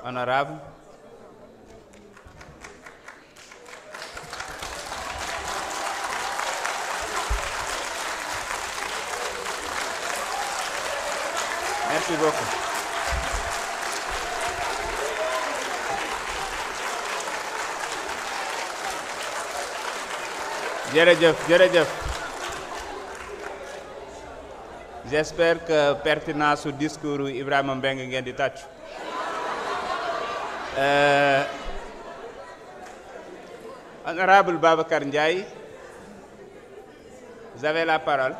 Honorable. Merci beaucoup. Jërëjëf. J'espère que pertinence su discours Ibrahima Mbengue ngeen di tàccu. Honorable Babacar Ndiaye, vous avez la parole.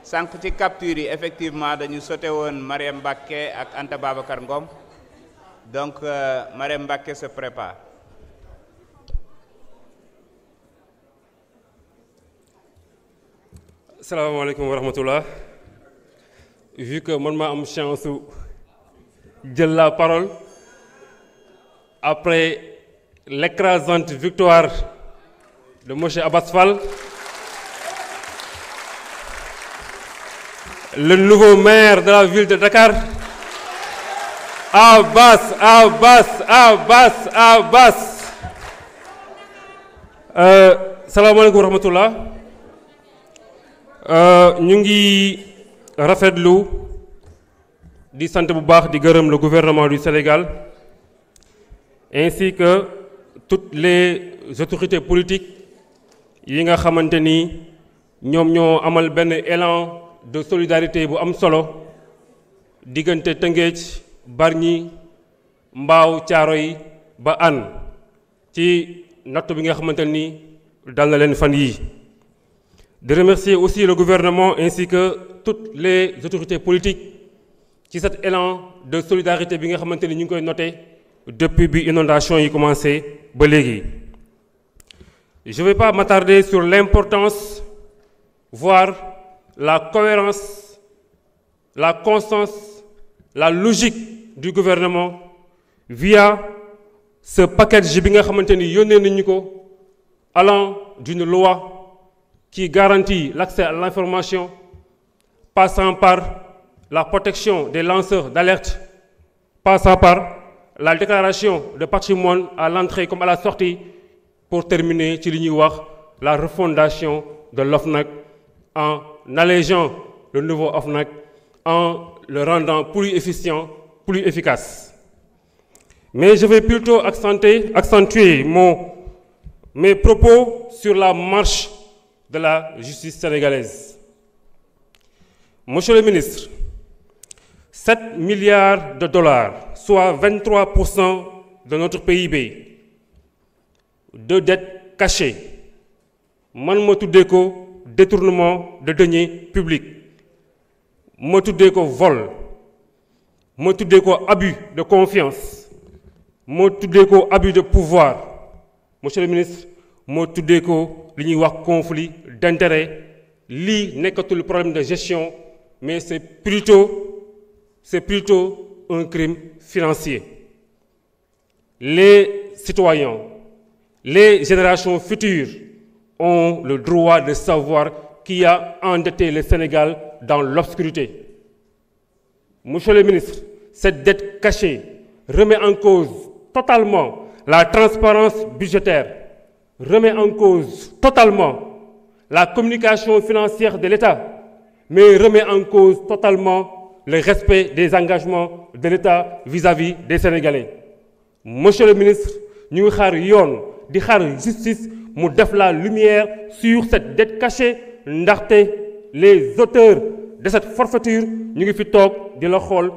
Sànq ci capture yi effectivement dañu sauté woon Mariam Mbacké ak Anta Babacar Ngom, donc Mariam Mbacké se prépare. Asalaamaaleykum wa rahmatullah. Vu que man maa am chance su jël la parole après l'écrasante victoire de monsieur Abass Fall, le nouveau maire de la ville de Dakar, Abass. Salaamaaleykum wa rahmatullah. ñu ngi rafetlu di sant bu baax di gërëm le gouvernement du Sénégal ainsi que toutes les autorités politiques yi nga xamante ni ñoom ñoo amal benn élan de solidarité bu am solo diggante Tëngéej, Bargny, Mbao, Thiaroye ba Hann ci natt bi nga xamante ni dal na leen fan yii. De remercier aussi le gouvernement ainsi que toutes les autorités politiques ci cet élan de solidarité bi nga xamante ni ñu ngi koy noté depuis bi inondation yi commencé ba léegi. Je ne vais pas m'attarder sur l'importance, voire la cohérence, la constance, la logique du gouvernement via ce package bi nga xamante ni yónnee nañu ko allant d'une loi qui garantit l'accès à l'information, passant par la protection des lanceurs d'alerte, passant par la déclaration de patrimoine à l'entrée comme à la sortie, pour terminer ci li ñuy wax la refondation de l'OFNAC en allégeant le nouveau OFNAC, en le rendant plus efficient, plus efficace. Mais je vais plutôt accentuer mes propos sur la marche de la justice sénégalaise. Monsieur le ministre, 7 milliards de dollars, soit 23% de notre PIB, de dettes cachées, man ma tuddee ko détournement de deniers publics, ma tuddee ko vol, ma tuddee ko abus de confiance, ma tuddee ko abus de pouvoir. Monsieur le ministre, moo tuddee ko li ñuy wax conflit d'intérêt. Lii nekkatul problème de gestion, mais c'est plutôt un crime financier. Les citoyens, les générations futures ont le droit de savoir qui a endetté le Sénégal dans l'obscurité. Monsieur le ministre, cette dette cachée remet en cause totalement la transparence budgétaire, remet en cause totalement la communication financière de l'État, mais remet en cause totalement le respect des engagements de l'État vis-à-vis des Sénégalais. Monsieur le ministre, ñu ngi xaar yoon di xaar justice mu def la lumière sur cette dette cachée, ndaxte les auteurs de cette forfaiture ñu ngi fi toog di la xool.